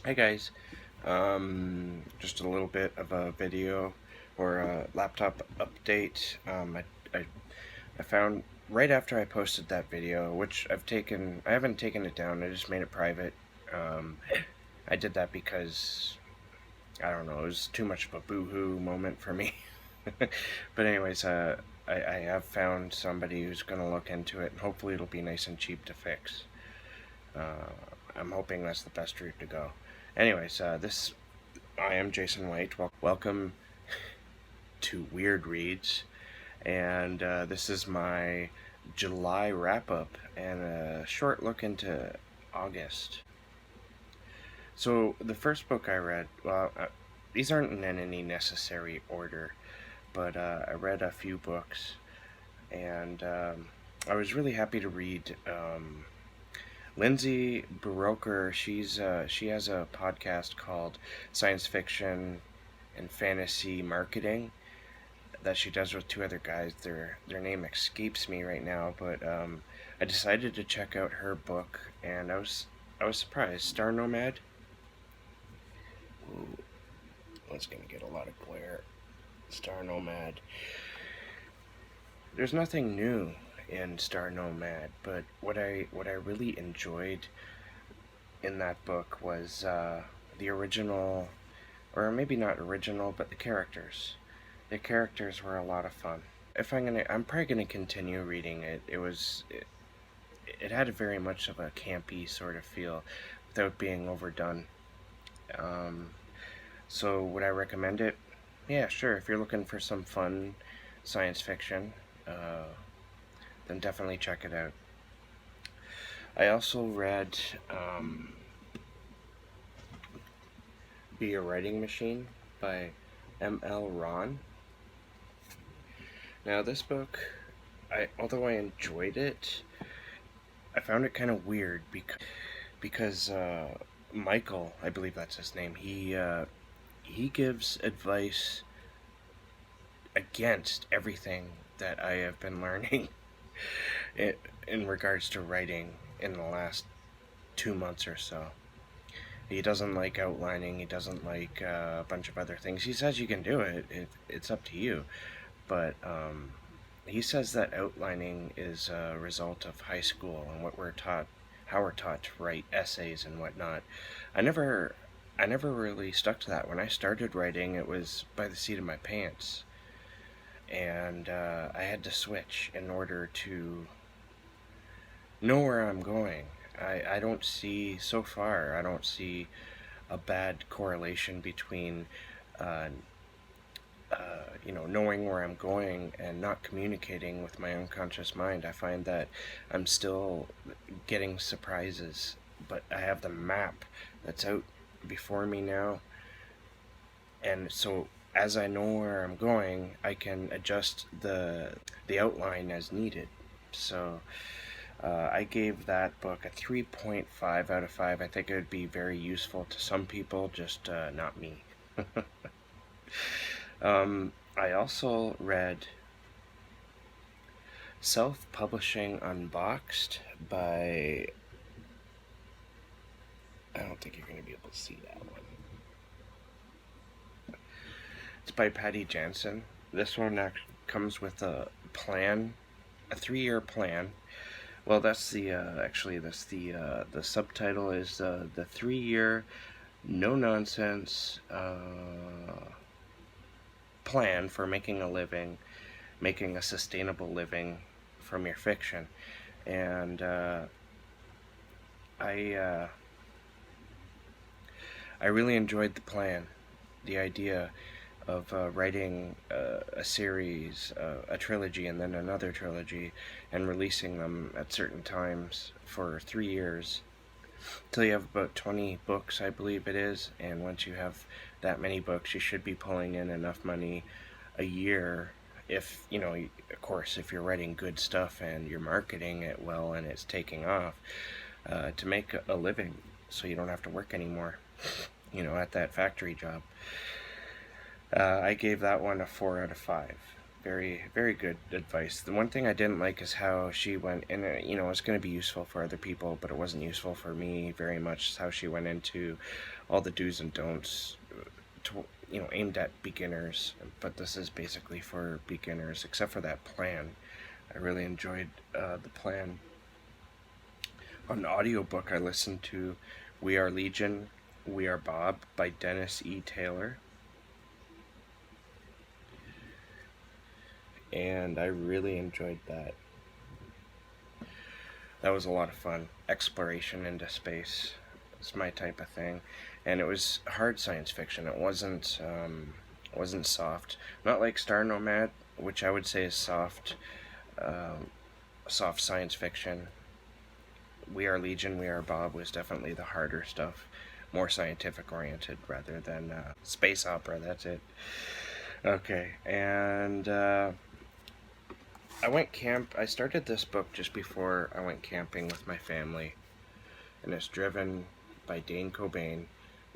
Hi guys, just a little bit of a video or a laptop update. I found right after I posted that video, which I haven't taken it down, I just made it private. Um, I did that because, I don't know, it was too much of a boo-hoo moment for me. But anyways, I have found somebody who's going to look into it, and hopefully it'll be nice and cheap to fix. Uh, I'm hoping that's the best route to go. Anyways, I am Jason White. Welcome to Weird Reads, and this is my July wrap-up and a short look into August. So the first book I read, these aren't in any necessary order, but I read a few books, and I was really happy to read Lindsay Buroker. She has a podcast called Science Fiction and Fantasy Marketing that she does with two other guys. Their name escapes me right now, but I decided to check out her book, and I was surprised. Star Nomad. Ooh, that's gonna get a lot of glare. Star Nomad. There's nothing new in Star Nomad, but what I really enjoyed in that book was the original, or maybe not original, but the characters. The characters were a lot of fun. I'm probably gonna continue reading it. It had a very much of a campy sort of feel, without being overdone. Um, so would I recommend it? Yeah, sure. If you're looking for some fun science fiction, uh, then definitely check it out. I also read Be a Writing Machine by M.L. Ronn. Now this book, although I enjoyed it, I found it kind of weird because Michael, I believe that's his name, he gives advice against everything that I have been learning in regards to writing in the last 2 months or so. He doesn't like outlining. He doesn't like a bunch of other things. He says you can do it. It's up to you. But he says that outlining is a result of high school and what we're taught, how we're taught to write essays and whatnot. I never, I never really stuck to that. When I started writing, it was by the seat of my pants, and I had to switch in order to know where I'm going. I don't see, so far, I don't see a bad correlation between uh, knowing where I'm going and not communicating with my unconscious mind. I find that I'm still getting surprises, but I have the map that's out before me now, and so as I know where I'm going, I can adjust the outline as needed. So I gave that book a 3.5 out of 5. I think it would be very useful to some people, just not me. I also read Self-Publishing Unboxed by... I don't think you're going to be able to see that one. It's by Patty Jansen. This one comes with a plan, a 3-year plan. Well, that's the subtitle is the 3-year no nonsense plan for making a living, making a sustainable living from your fiction. And I I really enjoyed the plan, the idea of writing a series, a trilogy, and then another trilogy, and releasing them at certain times for 3 years, till you have about 20 books, I believe it is. And once you have that many books, you should be pulling in enough money a year, if of course, if you're writing good stuff and you're marketing it well and it's taking off, to make a living, so you don't have to work anymore, at that factory job. I gave that one a 4 out of 5. Very, very good advice. The one thing I didn't like is how she went, and you know, it's going to be useful for other people, but it wasn't useful for me very much. How she went into all the do's and don'ts, to, you know, aimed at beginners. But this is basically for beginners, except for that plan. I really enjoyed the plan. On an audiobook, I listened to "We Are Legion, We Are Bob" by Dennis E. Taylor. And I really enjoyed that. That was a lot of fun. Exploration into space. It's my type of thing. And it was hard science fiction. It wasn't soft. Not like Star Nomad, which I would say is soft, soft science fiction. We Are Legion, We Are Bob was definitely the harder stuff. More scientific oriented rather than space opera, that's it. Okay, and I started this book just before I went camping with my family, and it's driven by Dane Cobain.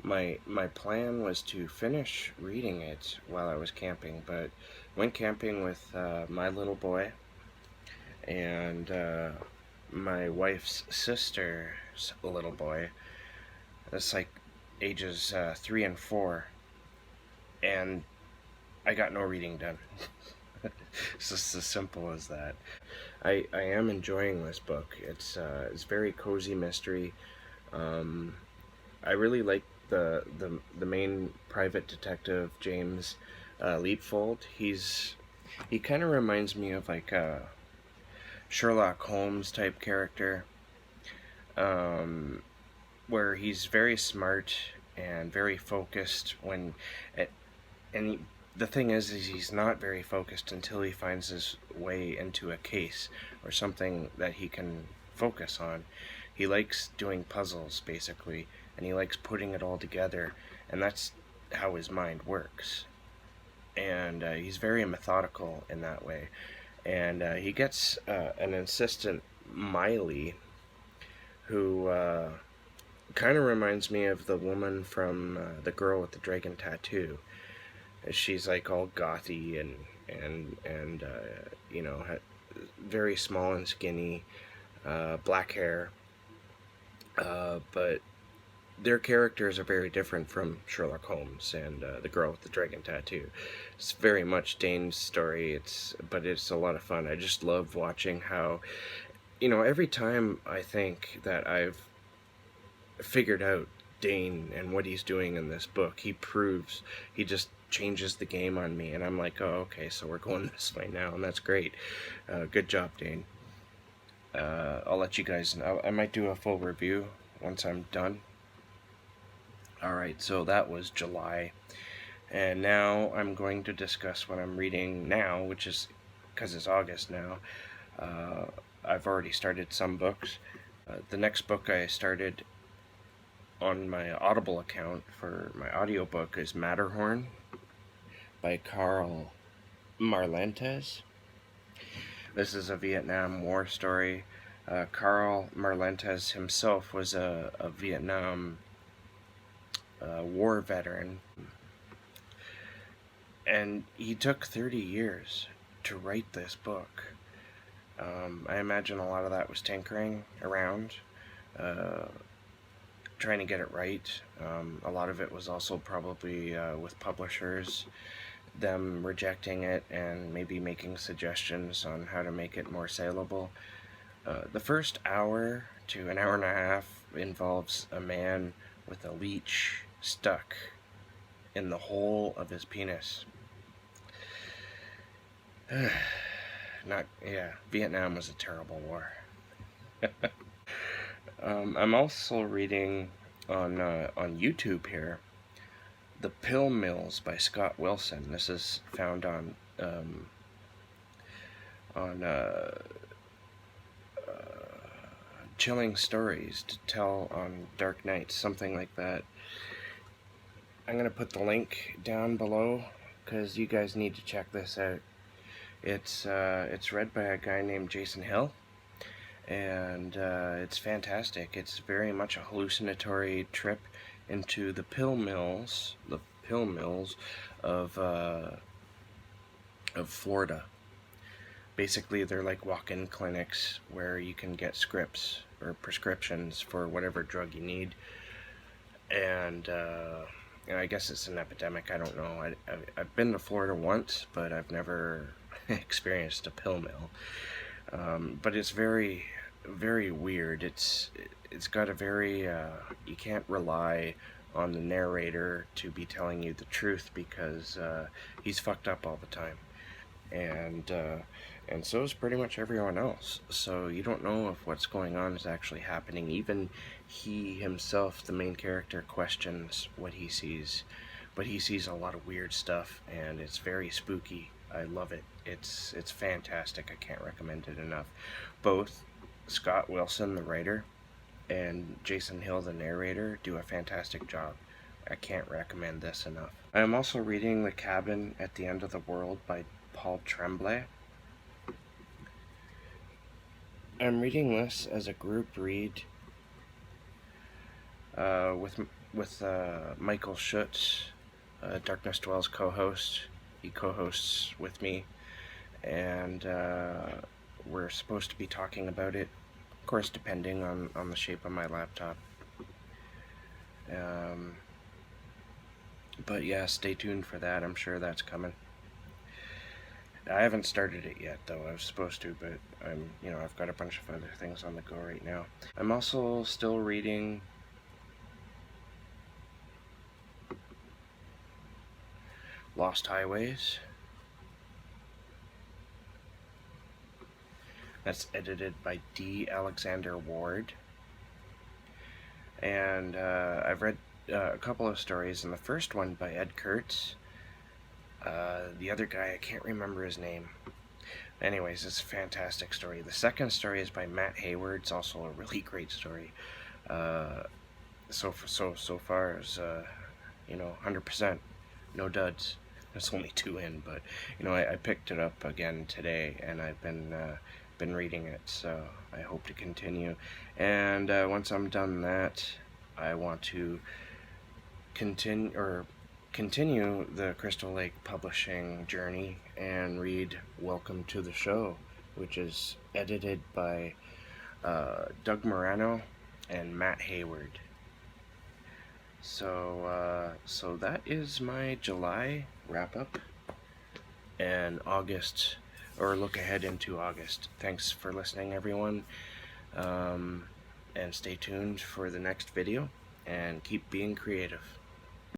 My plan was to finish reading it while I was camping, but went camping with my little boy and my wife's sister's little boy. It's like ages 3 and 4, and I got no reading done. It's just as simple as that. I am enjoying this book. It's very cozy mystery. I really like the main private detective, James Leapfold. He kind of reminds me of like a Sherlock Holmes type character, where he's very smart and very focused and the thing is he's not very focused until he finds his way into a case or something that he can focus on. He likes doing puzzles, basically, and he likes putting it all together, and that's how his mind works. And he's very methodical in that way. And he gets an assistant, Miley, who kind of reminds me of the woman from The Girl with the Dragon Tattoo. She's like all gothy and you know, very small and skinny, black hair, but their characters are very different from Sherlock Holmes and the Girl with the Dragon Tattoo. It's very much Dane's story. But it's a lot of fun. I just love watching how, you know, every time I think that I've figured out Dane and what he's doing in this book, he just changes the game on me, and I'm like, oh, okay, so we're going this way now, and that's great. Good job, Dane. I'll let you guys know. I might do a full review once I'm done. Alright, so that was July, and now I'm going to discuss what I'm reading now, which is, because it's August now, I've already started some books. The next book I started on my Audible account for my audiobook is Matterhorn by Karla Marlantes. This is a Vietnam War story. Karla Marlantes himself was a Vietnam war veteran, and he took 30 years to write this book. I imagine a lot of that was tinkering around, trying to get it right. A lot of it was also probably with publishers, them rejecting it and maybe making suggestions on how to make it more saleable. The first hour to an hour and a half involves a man with a leech stuck in the hole of his penis. Vietnam was a terrible war. I'm also reading on YouTube here, The Pill Mills by Scott Wilson. This is found on Chilling Stories to Tell on Dark Nights, something like that. I'm going to put the link down below because you guys need to check this out. It's read by a guy named Jason Hill, and it's fantastic. It's very much a hallucinatory trip into the pill mills of of Florida. Basically, they're like walk-in clinics where you can get scripts or prescriptions for whatever drug you need. And I guess it's an epidemic. I don't know. I've been to Florida once, but I've never experienced a pill mill. But it's very, very weird. It's got a very you can't rely on the narrator to be telling you the truth, because he's fucked up all the time, and so is pretty much everyone else. So you don't know if what's going on is actually happening. Even he himself, the main character, questions what he sees, but he sees a lot of weird stuff, and it's very spooky. I love it. It's fantastic. I can't recommend it enough. Both Scott Wilson, the writer, and Jason Hill, the narrator, do a fantastic job. I can't recommend this enough. I am also reading The Cabin at the End of the World by Paul Tremblay. I'm reading this as a group read with Michael Schutz, Darkness Dwells co-host. He co-hosts with me, and we're supposed to be talking about it, of course, depending on the shape of my laptop. But yeah, stay tuned for that. I'm sure that's coming. I haven't started it yet, though. I was supposed to, but I've got a bunch of other things on the go right now. I'm also still reading Lost Highways. That's edited by D. Alexander Ward. And I've read a couple of stories, and the first one by Ed Kurtz. The other guy, I can't remember his name. Anyways, it's a fantastic story. The second story is by Matt Hayward. It's also a really great story. So far as 100%, no duds. There's only 2 in, but I picked it up again today, and I've been reading it, so I hope to continue. And once I'm done that, I want to continue the Crystal Lake publishing journey and read Welcome to the Show, which is edited by Doug Murano and Matt Hayward. So that is my July wrap-up, and August, or look ahead into August. Thanks for listening, everyone, and stay tuned for the next video, and keep being creative.